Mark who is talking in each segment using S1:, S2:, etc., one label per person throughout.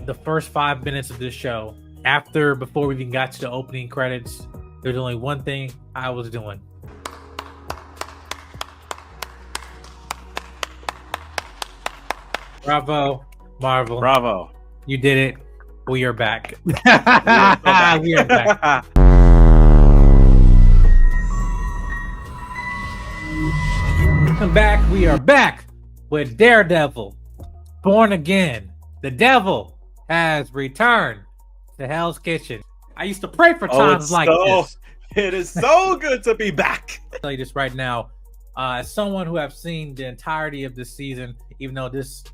S1: the first 5 minutes of this show, before we even got to the opening credits, there's only one thing I was doing. Bravo, Marvel.
S2: Bravo.
S1: You did it. We are back. We are back. Welcome back. We are back with Daredevil, Born Again. The devil has returned to Hell's Kitchen. I used to pray for times like this.
S2: It is so good to be back.
S1: I'll tell you this right now. As someone who have seen the entirety of this season, even though this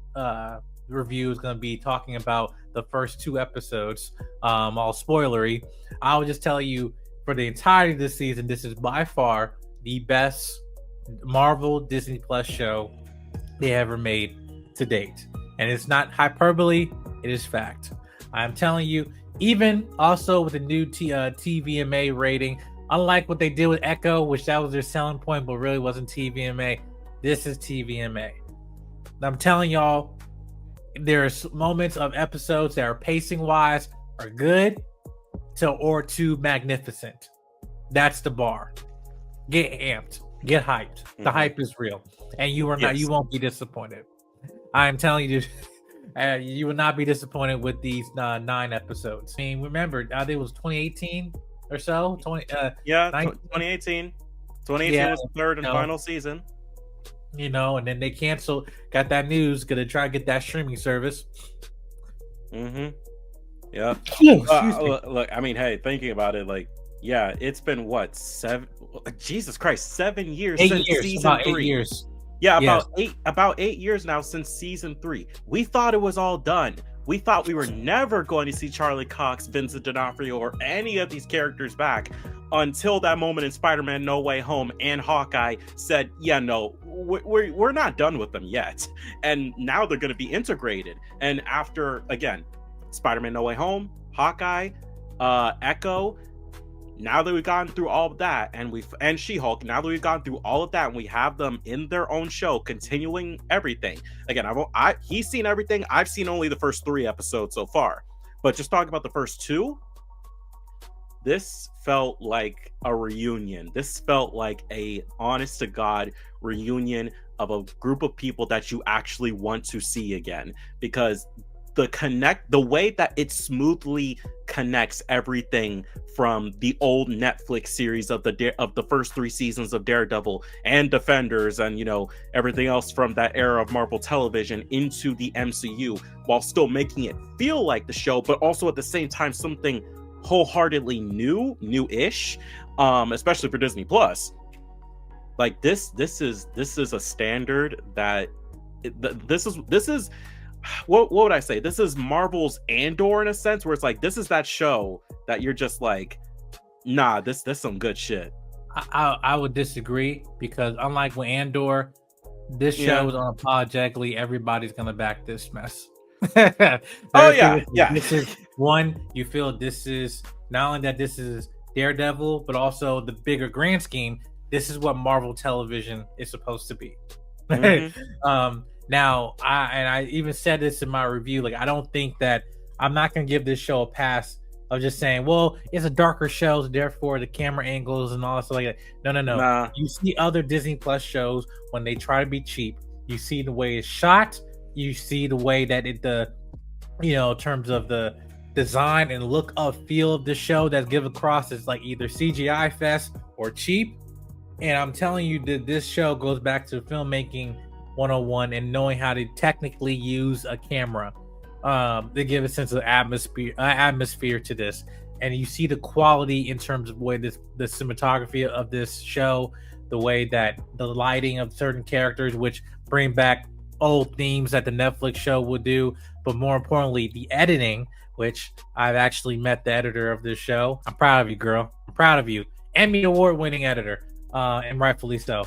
S1: review is going to be talking about the first 2 episodes, all spoilery, I will just tell you, for the entirety of this season, this is by far the best Marvel Disney Plus show they ever made to date. And it's not hyperbole, it is fact. I'm telling you, even also with the new TVMA rating, unlike what they did with Echo, which that was their selling point, but really wasn't TVMA, this is TVMA. I'm telling y'all, there's moments of episodes that are pacing-wise are good or too magnificent. That's the bar. Get amped. Get hyped. The hype is real. And you won't be disappointed. I'm telling you, you will not be disappointed with these 9 episodes. I mean, remember, I think it was 2018 or so.
S2: 2018. 2018 was the third and final season.
S1: You know, and then they got that news, gonna try to get that streaming service.
S2: Yeah. Look, I mean, hey, thinking about it, like, yeah, it's been what, 7 years since season 3. 8 years. Yeah, about 8 years now since season 3. We thought it was all done. We thought we were never going to see Charlie Cox, Vincent D'Onofrio, or any of these characters back until that moment in Spider-Man No Way Home, and Hawkeye said, yeah, no, we're not done with them yet. And now they're going to be integrated. And after, again, Spider-Man No Way Home, Hawkeye, Echo, now that we've gone through all of that, and She-Hulk, now that we've gone through all of that, and we have them in their own show, continuing everything. Again, he's seen everything. I've seen only the first 3 episodes so far. But just talking about the first 2, this felt like a reunion. This felt like a honest-to-God reunion of a group of people that you actually want to see again. Because the way that it smoothly connects everything from the old Netflix series of the first 3 seasons of Daredevil and Defenders, and everything else from that era of Marvel Television into the MCU, while still making it feel like the show, but also at the same time something wholeheartedly new-ish, especially for Disney Plus. Like this is a standard that this is. What would I say? This is Marvel's Andor in a sense, where it's like, this is that show that you're just like, nah, this some good shit.
S1: I would disagree, because unlike with Andor, this show is unapologetically everybody's gonna back this mess. This is one, you feel this is not only that this is Daredevil, but also the bigger grand scheme. This is what Marvel television is supposed to be. Now, I even said this in my review, like, I don't think that I'm not going to give this show a pass of just saying, well, it's a darker show, so therefore the camera angles and all that stuff like that. No. Nah. You see other Disney Plus shows, when they try to be cheap, you see the way it's shot, you see the way that in terms of the design and look of feel of the show that's given across is like either CGI fest or cheap. And I'm telling you that this show goes back to filmmaking 101 and knowing how to technically use a camera to give a sense of atmosphere to this. And you see the quality in terms of the cinematography of this show, the way that the lighting of certain characters, which bring back old themes that the Netflix show would do, but more importantly, the editing, which I've actually met the editor of this show. I'm proud of you, girl. I'm proud of you. Emmy award-winning editor, and rightfully so.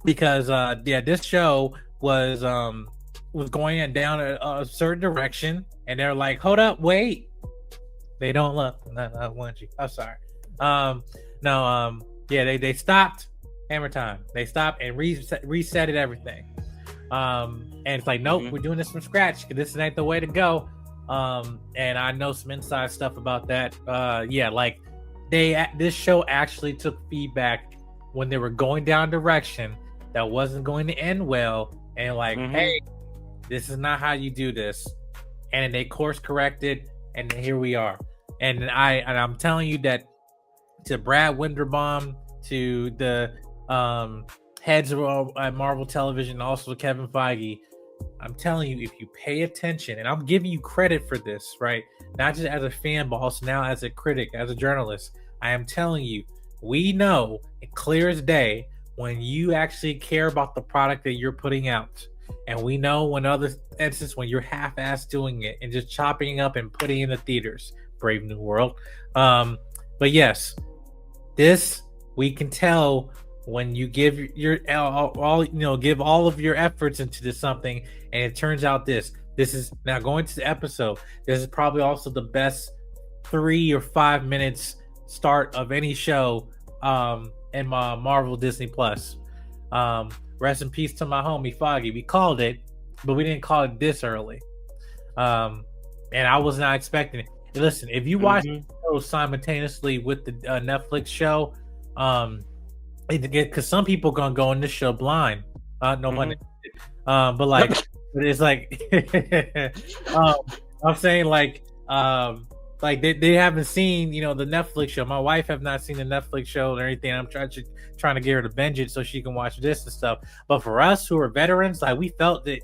S1: Because this show was going down a certain direction, and they're like, hold up, wait, they don't look. I want you. I'm sorry. They stopped Hammer Time. They stopped and resetted everything. And it's like, nope, we're doing this from scratch. This ain't the way to go. And I know some inside stuff about that. Yeah, like this show actually took feedback when they were going down a direction that wasn't going to end well, and like, hey, this is not how you do this, and they course corrected, and here we are. And I'm telling you that to Brad Winderbaum, to the heads of Marvel Television, also Kevin Feige, I'm telling you, if you pay attention, and I'm giving you credit for this, right? Not just as a fan, but also now as a critic, as a journalist, I am telling you, we know clear as day when you actually care about the product that you're putting out. And we know when other instances when you're half-assed doing it and just chopping up and putting in the theaters. Brave New World. But yes, this we can tell when you give your all give all of your efforts into something, and it turns out this is now going to the episode. This is probably also the best 3 or 5 minutes start of any show in my Marvel Disney Plus. Rest in peace to my homie Foggy. We called it, but we didn't call it this early. And I was not expecting it. Listen, if you watch the show simultaneously with the Netflix show, because some people gonna go in this show blind. No one, but like, it's like, I'm saying like they haven't seen the Netflix show. My wife have not seen the Netflix show or anything. I'm trying to get her to binge it so she can watch this and stuff. But for us who are veterans, like we felt that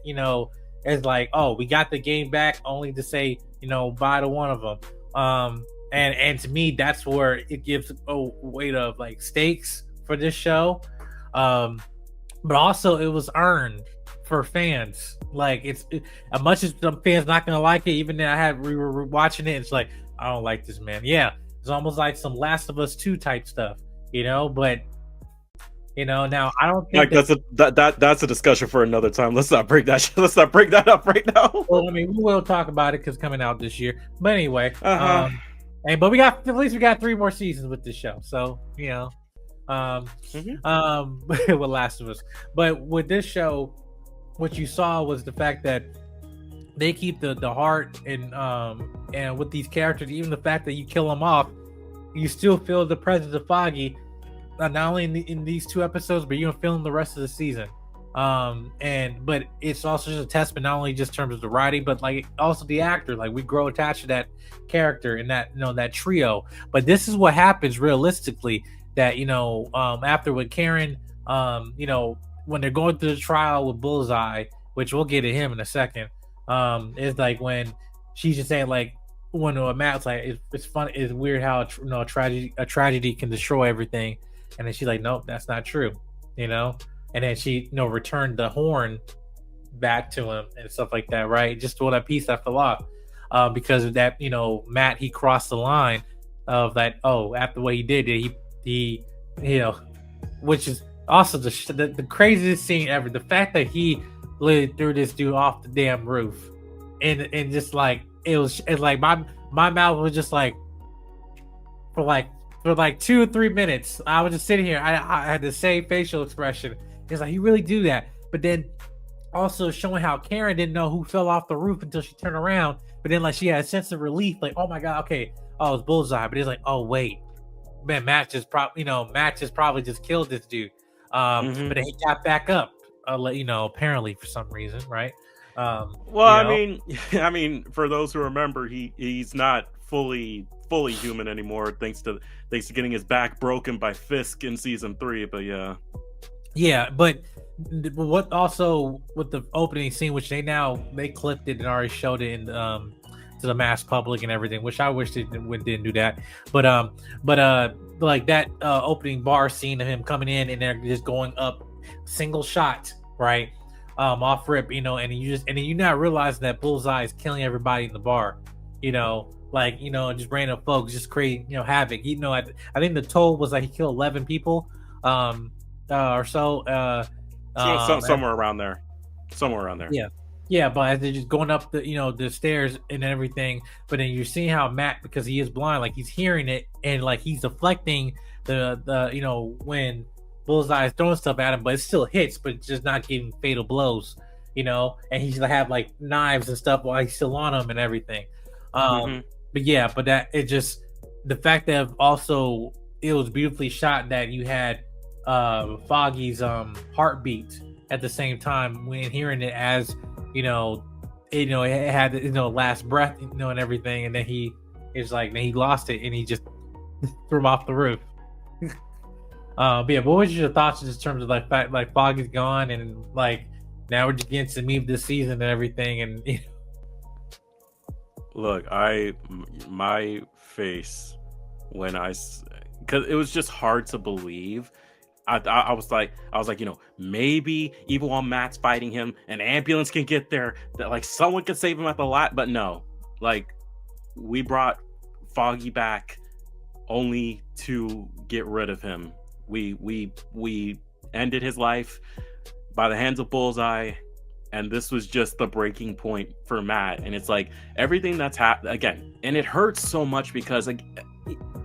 S1: it's like, oh, we got the game back only to say bye to one of them. And to me, that's where it gives a weight of like stakes for this show. But also it was earned for fans. Like as much as some fans not gonna like it, even then we were watching it, it's like, I don't like this, man. Yeah, it's almost like some Last of Us 2 type stuff, but now I don't think
S2: that's a discussion for another time. Let's not break that. Let's not break that up right now.
S1: Well, I mean, we will talk about it because coming out this year. But anyway, but we got 3 more seasons with this show, so with Last of Us. But with this show, what you saw was the fact that they keep the heart and with these characters, even the fact that you kill them off, you still feel the presence of Foggy. Not only in these 2 episodes, but you're feeling the rest of the season. But it's also just a testament, not only just in terms of the writing, but like also the actor. Like we grow attached to that character and that that trio. But this is what happens realistically. That after with Karen, when they're going through the trial with Bullseye, which we'll get at him in a second, is like when she's just saying like, when Matt's like, it's funny, it's weird how a tragedy can destroy everything. And then she's like, nope, that's not true, and then she returned the horn back to him and stuff like that, right? Just for that piece I fell off because of that, Matt, he crossed the line of that. Oh, after what he did, he which is also the craziest scene ever. The fact that he literally threw this dude off the damn roof, and just like it's like my mouth was just like for 2 or 3 minutes. I was just sitting here. I had the same facial expression. It's like, you really do that. But then also showing how Karen didn't know who fell off the roof until she turned around. But then like she had a sense of relief, like, oh my god, okay, it's Bullseye. But it's like, oh wait, man, Matt just probably just killed this dude. But then he got back up. Apparently for some reason, right?
S2: I mean, for those who remember, he's not fully human anymore, thanks to getting his back broken by Fisk in season 3. But
S1: yeah. But what also with the opening scene, which they clipped it and already showed it in to the mass public and everything, which I wish they didn't do that. But like that opening bar scene of him coming in and they're just going up single shot, right? Off rip, and you're not realizing that Bullseye is killing everybody in the bar, just random folks just creating, havoc. I think the toll was like he killed 11 people, or so.
S2: Somewhere around there. Yeah, but as they're just going up the stairs and everything, but then you're seeing how Matt, because he is blind, like he's hearing it and like he's deflecting the when Bullseye is throwing stuff at him, but it still hits, but it's just not giving fatal blows, and he's like have like knives and stuff while he's still on him and everything.
S1: But yeah, but that it just the fact that also it was beautifully shot that you had Foggy's heartbeat at the same time when hearing it as it had last breath, and everything, and then he lost it and he just threw him off the roof. But yeah, what was your thoughts in terms of like Foggy's gone and like now we're just getting to meet this season and everything, and
S2: Look, my face when because it was just hard to believe. I was like, maybe even while Matt's fighting him, an ambulance can get there, that like someone could save him at the lot. But no, like we brought Foggy back only to get rid of him. We ended his life by the hands of Bullseye, and this was just the breaking point for Matt. And it's like everything that's happened again, and it hurts so much because like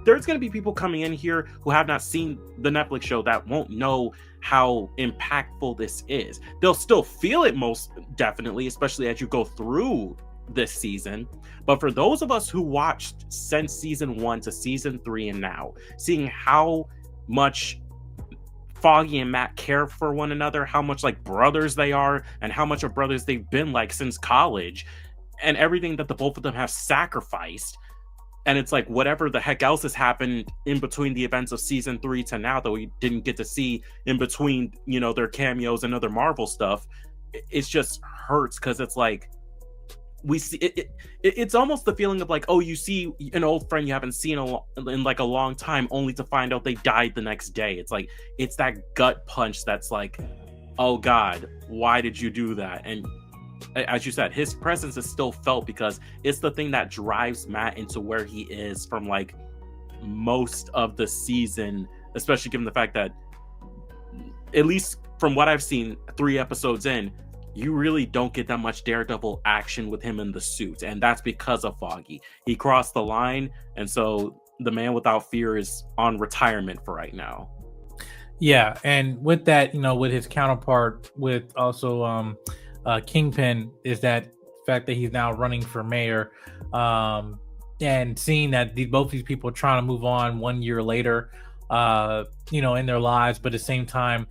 S2: there's going to be people coming in here who have not seen the Netflix show that won't know how impactful this is. They'll still feel it most definitely, especially as you go through this season. But for those of us who watched since season 1 to season 3 and now, seeing how much Foggy and Matt care for one another, how much like brothers they are, and how much of brothers they've been like since college, and everything that the both of them have sacrificed. And it's like whatever the heck else has happened in between the events of season 3 to now that we didn't get to see in between, their cameos and other Marvel stuff, it just hurts because it's like we see it's almost the feeling of like, oh, you see an old friend you haven't seen in like a long time only to find out they died the next day. It's like it's that gut punch that's like, oh God, why did you do that? And as you said, his presence is still felt because it's the thing that drives Matt into where he is from like most of the season, especially given the fact that at least from what I've seen 3 episodes in, you really don't get that much Daredevil action with him in the suit. And that's because of Foggy. He crossed the line. And so the Man Without Fear is on retirement for right now.
S1: Yeah. And with that, with his counterpart with also Kingpin, is that fact that he's now running for mayor, and seeing that both these people are trying to move on 1 year later, in their lives, but at the same time,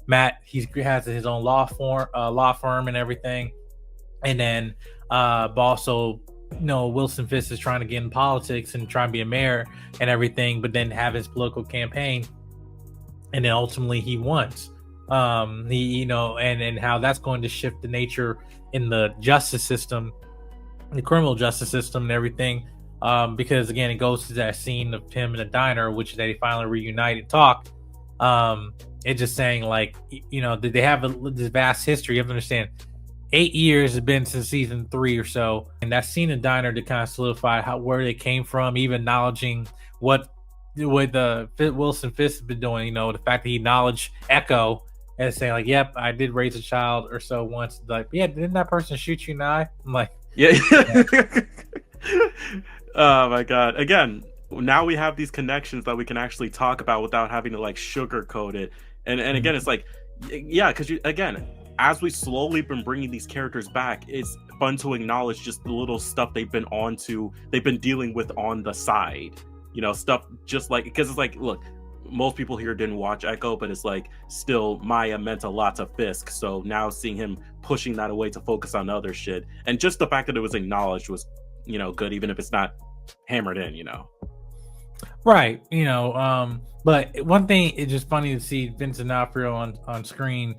S1: Matt, he has his own law firm and everything, and then but also Wilson Fisk is trying to get in politics and try and be a mayor and everything, but then have his political campaign, and then ultimately he wins. And how that's going to shift the nature in the justice system, the criminal justice system and everything. Because again, it goes to that scene of him in the diner, which they finally reunite and talk. It's just saying like, they have this vast history. You have to understand, 8 years has been since season 3 or so. And that scene in the diner to kind of solidify where they came from, even acknowledging what Wilson Fisk has been doing, the fact that he acknowledged Echo and saying like, yep, I did raise a child or so once. Like, yeah, didn't that person shoot you in the eye? I'm like,
S2: yeah. Oh my God. Again, now we have these connections that we can actually talk about without having to like sugarcoat it. And again, it's like, yeah, because again, as we slowly been bringing these characters back, it's fun to acknowledge just the little stuff they've been dealing with on the side, stuff just like, because it's like, look, most people here didn't watch Echo, but it's like still Maya meant a lot to Fisk. So now seeing him pushing that away to focus on other shit, and just the fact that it was acknowledged was, good, even if it's not hammered in,
S1: Right. But one thing, it's just funny to see Vincent D'Onofrio on screen.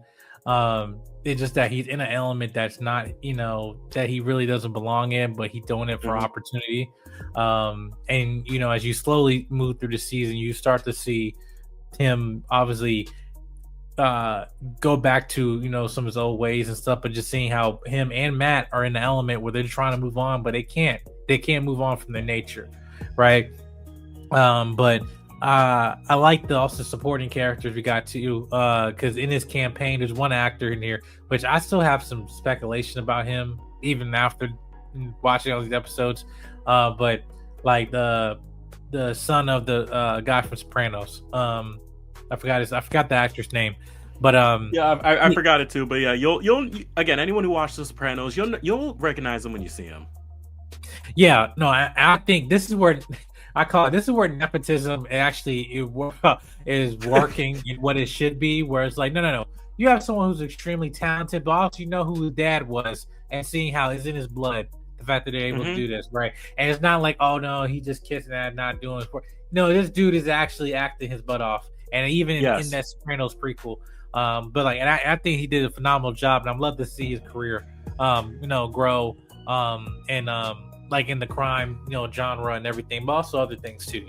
S1: It's just that he's in an element that's not, that he really doesn't belong in, but he's doing it for opportunity. And as you slowly move through the season, you start to see him obviously go back to some of his old ways and stuff, but just seeing how him and Matt are in the element where they're trying to move on, but they can't move on from their nature, right? But I like the also supporting characters we got too, because in his campaign there's one actor in here which I still have some speculation about him even after watching all these episodes, but like the son of the guy from Sopranos, I forgot the actor's name, but
S2: yeah, I forgot it too, but yeah, you'll again, anyone who watched The Sopranos, you'll recognize him when you see him.
S1: Yeah, no, I think this is where I call it. This is where nepotism actually is working in what it should be. Where it's like, no. You have someone who's extremely talented, but also you know who his dad was, and seeing how it's in his blood. The fact that they're able to do this, right? And it's not like, oh no, he just kissing that, not doing it. No, this dude is actually acting his butt off, and even in that Sopranos prequel. But like, and I think he did a phenomenal job, and I'd love to see his career, grow, and like in the crime, genre and everything, but also other things too.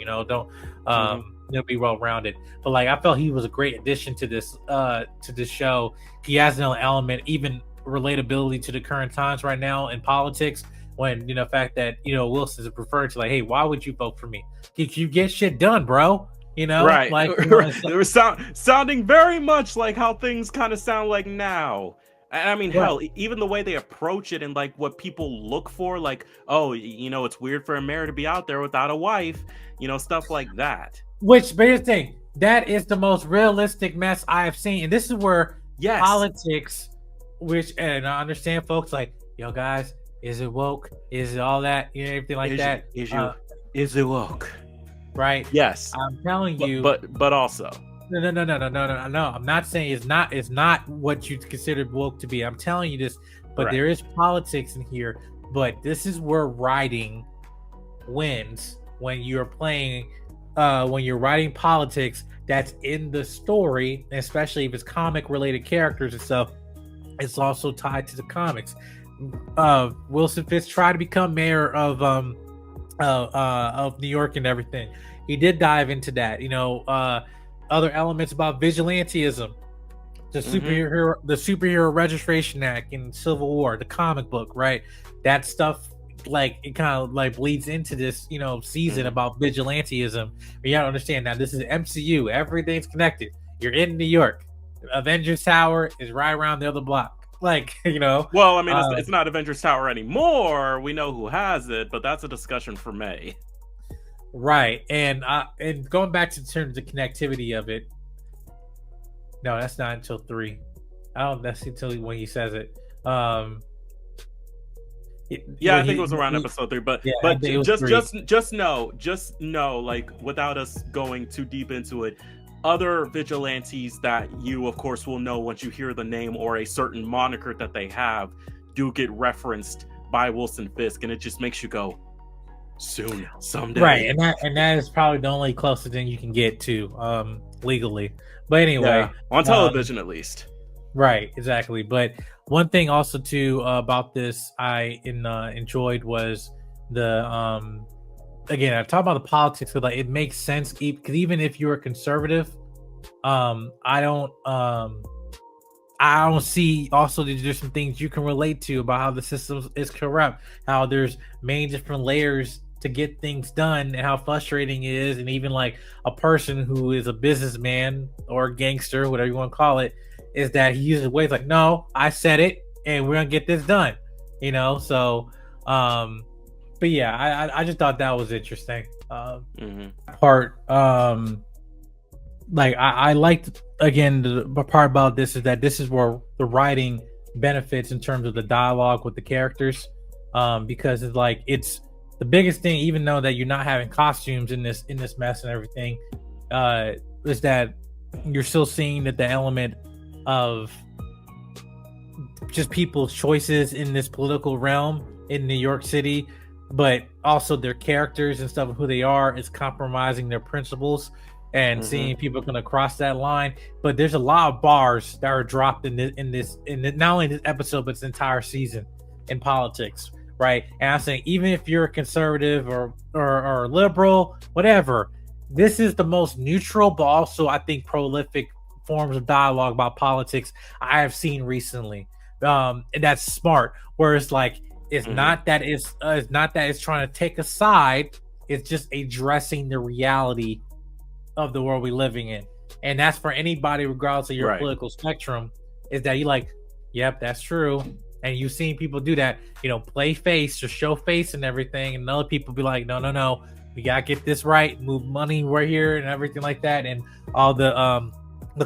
S1: Don't be well rounded. But like, I felt he was a great addition to this show. He has an element, even relatability to the current times right now in politics. When the fact that Wilson's referred to like, hey, why would you vote for me? You get shit done, bro.
S2: Right? Like they were sounding very much like how things kind of sound like now. And I mean, hell, even the way they approach it and like what people look for, like, oh, it's weird for a mayor to be out there without a wife, stuff like that.
S1: But here's the thing, that is the most realistic mess I have seen, and this is where politics, and I understand folks like, yo, guys, is it woke? Is it all that? Everything like that.
S2: Is it woke?
S1: Right.
S2: Yes.
S1: I'm telling you.
S2: But also.
S1: No. I'm not saying it's not what you consider woke to be. I'm telling you this, but there is politics in here. But this is where writing wins when you're playing, when you're writing politics that's in the story, especially if it's comic related characters and stuff. It's also tied to the comics. Wilson Fisk tried to become mayor of New York and everything. He did dive into that, other elements about vigilantism, the superhero registration act in Civil War, the comic book, right? That stuff, like, it kind of like bleeds into this season about vigilantism. But you gotta understand, now this is MCU, everything's connected. You're in New York, Avengers Tower is right around the other block. Like,
S2: well, I mean, it's not Avengers Tower anymore. We know who has it, but that's a discussion for May.
S1: Right. And going back to terms of the connectivity of it, no, that's not until 3. That's until when he says it.
S2: I think it was around episode 3, but just know, like, without us going too deep into it, other vigilantes that you, of course, will know once you hear the name or a certain moniker that they have do get referenced by Wilson Fisk, and it just makes you go, soon, someday.
S1: Right, and that is probably the only closest thing you can get to legally. But anyway,
S2: on television at least.
S1: Right, exactly. But one thing also too about this I enjoyed was the again, I talk about the politics, but like, it makes sense because even if you're a conservative, I don't see also there's some things you can relate to about how the system is corrupt, how there's many different layers to get things done, and how frustrating it is. And even like a person who is a businessman or a gangster, whatever you want to call it, is that he uses ways like, no, I said it and we're gonna get this done, so but yeah, I just thought that was interesting part. Like, I liked, again, the part about this is that this is where the writing benefits in terms of the dialogue with the characters, because it's like, it's the biggest thing, even though that you're not having costumes in this mess and everything, is that you're still seeing that the element of just people's choices in this political realm in New York City, but also their characters and stuff, who they are, is compromising their principles, and seeing people going to cross that line. But there's a lot of bars that are dropped in this not only this episode, but this entire season in politics, right? And I'm saying, even if you're a conservative or liberal, whatever, this is the most neutral, but also I think prolific forms of dialogue about politics I have seen recently. And that's smart. Where it's like, it's not that it's trying to take a side. It's just addressing the reality of the world we're living in. And that's for anybody, regardless of your political spectrum, is that you like, yep, that's true. And you've seen people do that, play face or show face and everything. And other people be like, no, we gotta get this right, move money right here and everything like that. And all the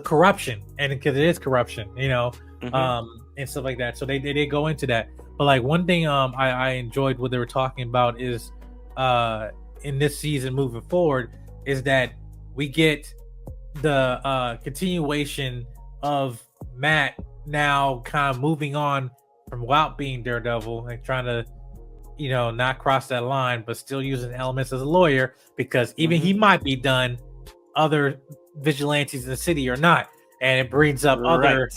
S1: corruption, and because it is corruption, and stuff like that. So they go into that. But like one thing I enjoyed what they were talking about is in this season moving forward is that we get the continuation of Matt now kind of moving on from without being Daredevil and trying to, not cross that line, but still using elements as a lawyer, because even he might be done, other vigilantes in the city are not. And it brings up other,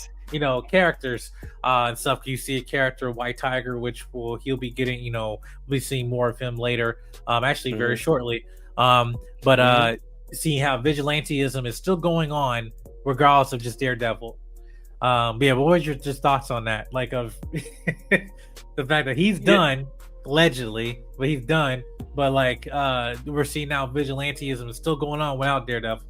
S1: characters and stuff. You see a character, White Tiger, which he'll be getting, we'll be seeing more of him later, actually very shortly. But seeing how vigilantism is still going on, regardless of just Daredevil. But what was your just thoughts on that? Like of the fact that he's done, allegedly, but he's done. But like we're seeing now vigilantism is still going on without Daredevil.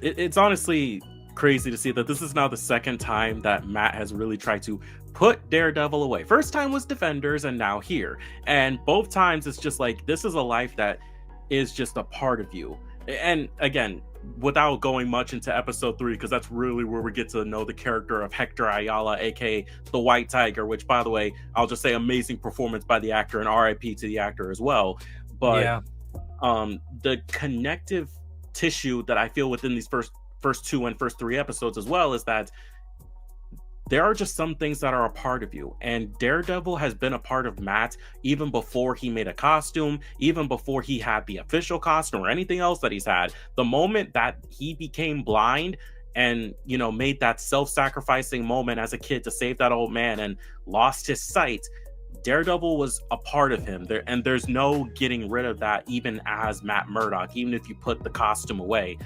S2: It's honestly crazy to see that this is now the second time that Matt has really tried to put Daredevil away. First time was Defenders, and now here. And both times it's just like, this is a life that is just a part of you. And again, without going much into episode 3, because that's really where we get to know the character of Hector Ayala, aka the White Tiger, which, by the way, I'll just say amazing performance by the actor, and RIP to the actor as well. But the connective tissue that I feel within these first 2 and first 3 episodes as well is that there are just some things that are a part of you. And Daredevil has been a part of Matt even before he made a costume, even before he had the official costume or anything else that he's had. The moment that he became blind and, made that self-sacrificing moment as a kid to save that old man and lost his sight, Daredevil was a part of him there, and there's no getting rid of that. Even as Matt Murdock, even if you put the costume away,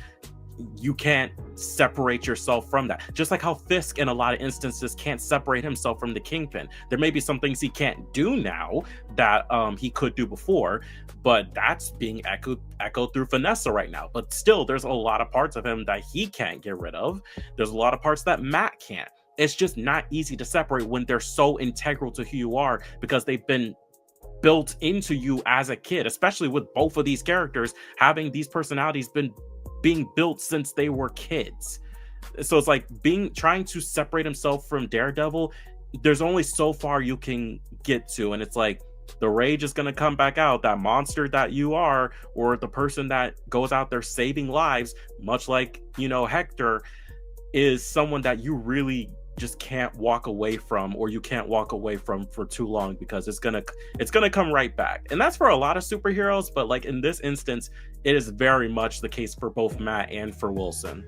S2: you can't separate yourself from that. Just like how Fisk in a lot of instances can't separate himself from the Kingpin. There may be some things he can't do now that he could do before, but that's being echoed through Vanessa right now. But still, there's a lot of parts of him that he can't get rid of. There's a lot of parts that Matt can't. It's just not easy to separate when they're so integral to who you are, because they've been built into you as a kid, especially with both of these characters having these personalities being built since they were kids. So it's like trying to separate himself from Daredevil, there's only so far you can get to, and it's like the rage is going to come back out. That monster that you are, or the person that goes out there saving lives, much like Hector, is someone that you really just can't walk away from, or you can't walk away from for too long, because it's gonna come right back. And that's for a lot of superheroes, but like in this instance, it is very much the case for both Matt and for Wilson.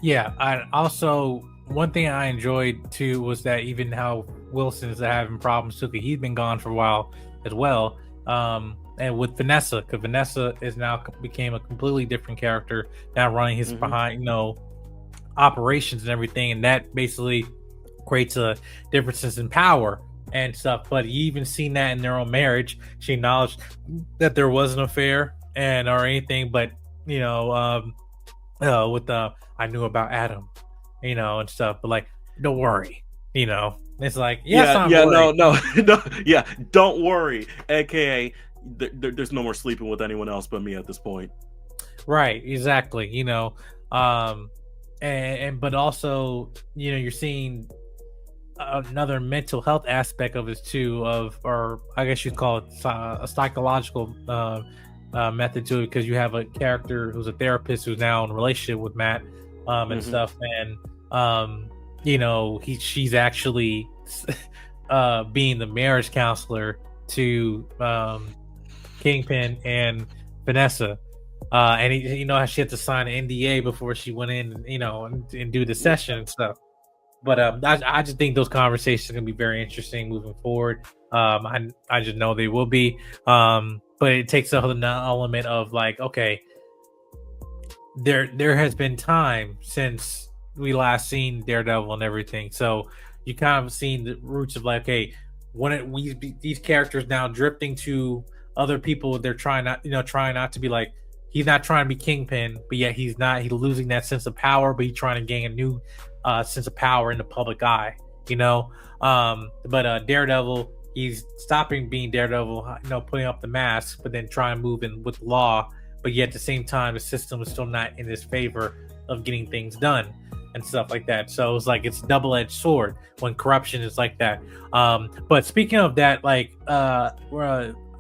S1: Yeah, I also, one thing I enjoyed too was that even how Wilson is having problems too, he's been gone for a while as well. And with Vanessa, because Vanessa is now became a completely different character, now running his behind, operations and everything, and that basically creates a differences in power and stuff. But you even seen that in their own marriage. She acknowledged that there was an affair or anything, but with I knew about Adam, and stuff, but like, don't worry, it's like,
S2: don't worry, aka there's no more sleeping with anyone else but me at this point.
S1: Right, exactly. And but also, you're seeing another mental health aspect of it too, or I guess you'd call it a psychological method to it, because you have a character who's a therapist who's now in a relationship with Matt and stuff, and she's actually being the marriage counselor to Kingpin and Vanessa. And how she had to sign an NDA before she went in, and do the session and stuff. But I just think those conversations are gonna be very interesting moving forward. I just know they will be. But it takes an element of like, okay, there has been time since we last seen Daredevil and everything, so you kind of seen the roots of like, okay, when these characters now drifting to other people, they're trying not to be like. He's not trying to be Kingpin, but yet he's losing that sense of power, but he's trying to gain a new sense of power in the public eye, But Daredevil, he's stopping being Daredevil, putting up the mask, but then trying to move in with law, but yet at the same time, the system is still not in his favor of getting things done. and stuff like that. So it's like it's a double-edged sword when corruption is like that. But speaking of that, like I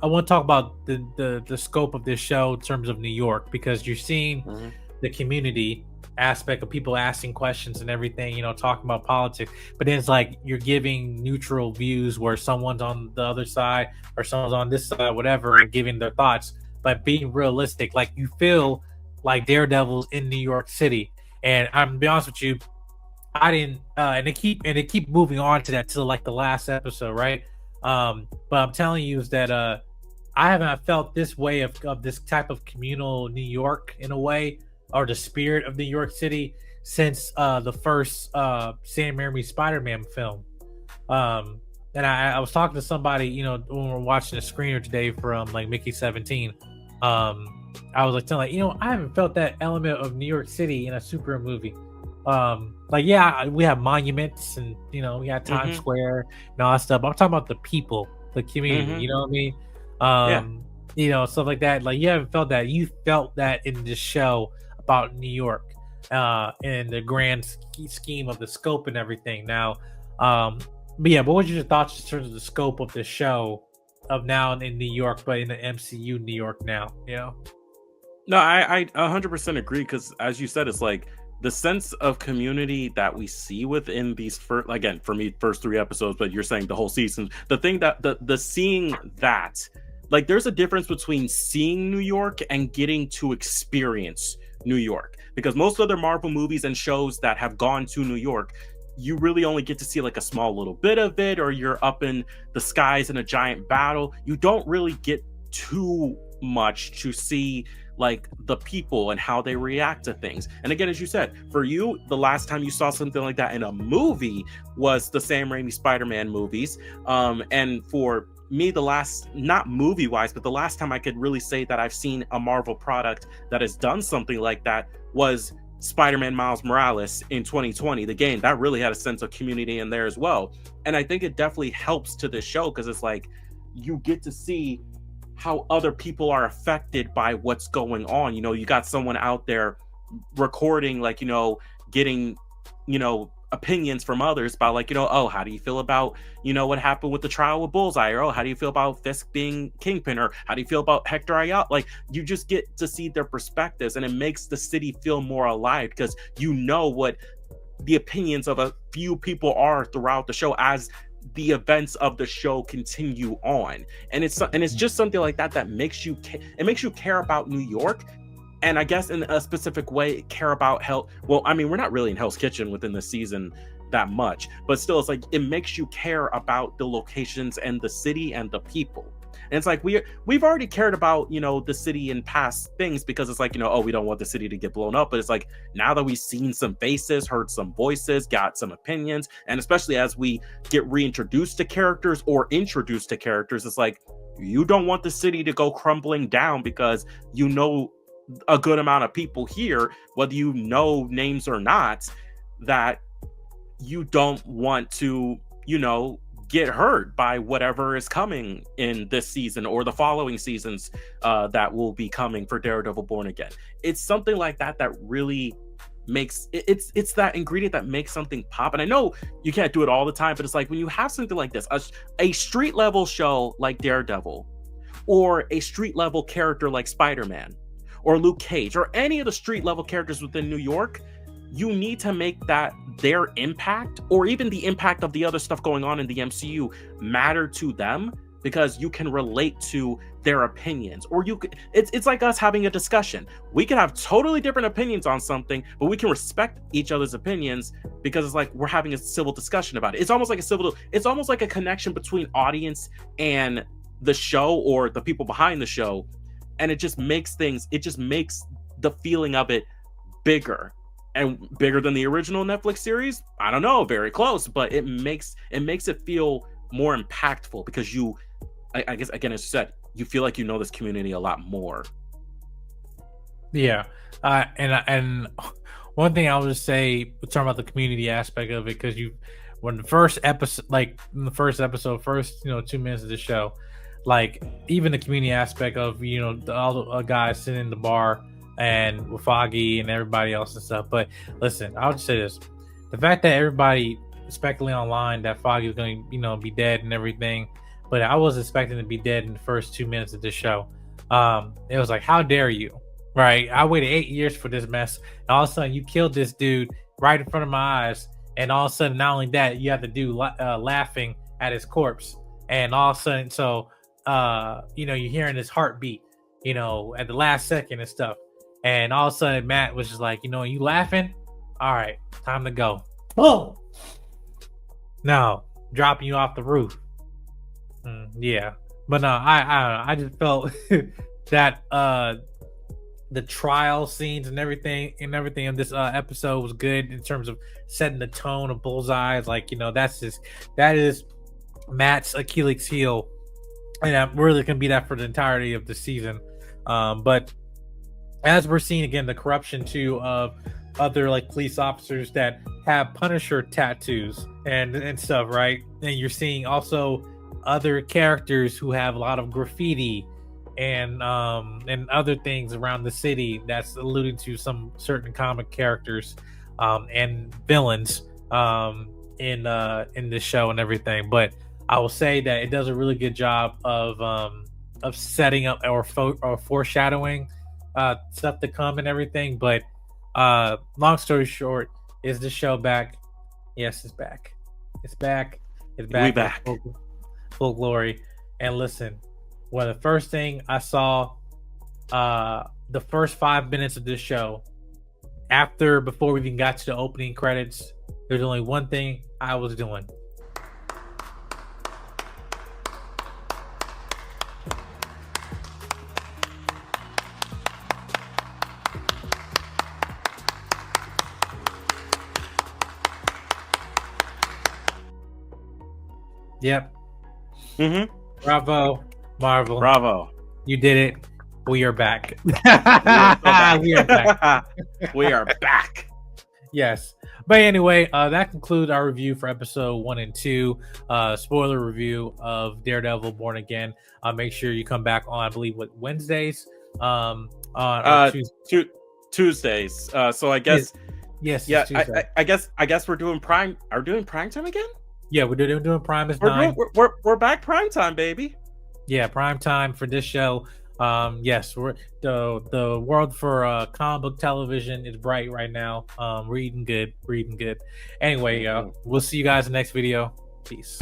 S1: want to talk about the scope of this show in terms of New York, because you're seeing the community aspect of people asking questions and everything, talking about politics, but then it's like you're giving neutral views where someone's on the other side or someone's on this side, whatever, and giving their thoughts, but being realistic. Like you feel like Daredevil's in New York City. And I'm gonna be honest with you, I didn't and they keep moving on to that till like the last episode, right? But I'm telling you is that I haven't felt this way of this type of communal New York in a way, or the spirit of New York City, since the first Sam Raimi Spider-Man film. And I was talking to somebody, when we were watching a screener today from like Mickey 17. I was like telling, I haven't felt that element of New York City in a superhero movie. We have monuments and we have Times Square and all that stuff. But I'm talking about the people, the community. You know what I mean? Stuff like that. Like you haven't felt that. You felt that in this show about New York, and the grand scheme of the scope and everything. Now, but yeah, what was your thoughts in terms of the scope of the show of now in New York, but in the MCU New York now?
S2: No, I 100% agree, because as you said, it's like the sense of community that we see within these first 3 episodes, but you're saying the whole season. The thing that the seeing that, like, there's a difference between seeing New York and getting to experience New York, because most other Marvel movies and shows that have gone to New York, you really only get to see like a small little bit of it, or you're up in the skies in a giant battle. You don't really get too much to see like the people and how they react to things. And again, as you said, for you, the last time you saw something like that in a movie was the Sam Raimi Spider-Man movies. And for me, the last, not movie wise, but the last time I could really say that I've seen a Marvel product that has done something like that was Spider-Man Miles Morales in 2020. The game that really had a sense of community in there as well. And I think it definitely helps to this show, because it's like you get to see how other people are affected by what's going on. You got someone out there recording, like, getting, opinions from others about, like, oh, how do you feel about, what happened with the trial with Bullseye? Or, oh, how do you feel about Fisk being Kingpin? Or how do you feel about Hector Ayala? Like, you just get to see their perspectives, and it makes the city feel more alive, because what the opinions of a few people are throughout the show as the events of the show continue on. And it's just something like that makes you care about New York, and I guess in a specific way care about we're not really in Hell's Kitchen within the season that much, but still, it's like it makes you care about the locations and the city and the people. And it's like we've already cared about the city in past things, because it's like we don't want the city to get blown up. But it's like now that we've seen some faces, heard some voices, got some opinions, and especially as we get reintroduced to characters or introduced to characters, it's like you don't want the city to go crumbling down, because a good amount of people here, whether names or not, that you don't want to get hurt by whatever is coming in this season or the following seasons that will be coming for Daredevil Born Again. It's something like that really makes it's that ingredient that makes something pop. And I know you can't do it all the time, but it's like when you have something like this, a street level show like Daredevil, or a street level character like Spider-Man or Luke Cage, or any of the street level characters within New York, you need to make that their impact, or even the impact of the other stuff going on in the MCU, matter to them, because you can relate to their opinions. Or it's like us having a discussion. We can have totally different opinions on something, but we can respect each other's opinions, because it's like we're having a civil discussion about it. It's almost like a connection between audience and the show, or the people behind the show. And it just makes the feeling of it bigger. And bigger than the original Netflix series? I don't know, very close, but it makes it feel more impactful, because I guess, again, as you said, you feel like this community a lot more.
S1: Yeah. And one thing I'll just say, talking about the community aspect of it, because when the first episode, first 2 minutes of the show, like even the community aspect of all the guys sitting in the bar, and with Foggy and everybody else and stuff. But listen, I'll just say this: the fact that everybody speculating online that Foggy was going to, be dead and everything, but I was expecting to be dead in the first 2 minutes of this show. It was like, how dare you? Right? I waited 8 years for this mess, and all of a sudden you killed this dude right in front of my eyes, and all of a sudden, not only that, you have the dude laughing at his corpse, and all of a sudden, so you're hearing his heartbeat, at the last second and stuff, and all of a sudden Matt was just like, you laughing? All right, time to go. Boom. No, dropping you off the roof. Yeah, but no, I just felt that the trial scenes and everything in this episode was good in terms of setting the tone of Bullseye's. Like, that is Matt's Achilles heel, and I'm really gonna be that for the entirety of the season. But as we're seeing again, the corruption too of other like police officers that have Punisher tattoos and stuff, right? And you're seeing also other characters who have a lot of graffiti and other things around the city that's alluding to some certain comic characters and villains in this show and everything. But I will say that it does a really good job of setting up or foreshadowing stuff to come and everything. But long story short, is the show back? Yes, it's back. It's back. It's back.
S2: We back.
S1: Full glory. And listen, well, the first thing I saw, the first 5 minutes of this show, before we even got to the opening credits, there's only one thing I was doing. Yep. Bravo, Marvel.
S2: Bravo.
S1: You did it. We are back.
S2: We are back. We are back.
S1: Yes. But anyway, that concludes our review for episode 1 and 2. Spoiler review of Daredevil Born Again. Make sure you come back on, I believe, Wednesdays? On
S2: Tuesdays. So I guess
S1: yes.
S2: Yeah, I guess we're doing prime. Are we doing prime time again?
S1: Yeah, we're doing prime is 9.
S2: We're back prime time, baby.
S1: Yeah, prime time for this show. Yes, we're the world for comic book television is bright right now. Reading good. Anyway, we'll see you guys in the next video. Peace.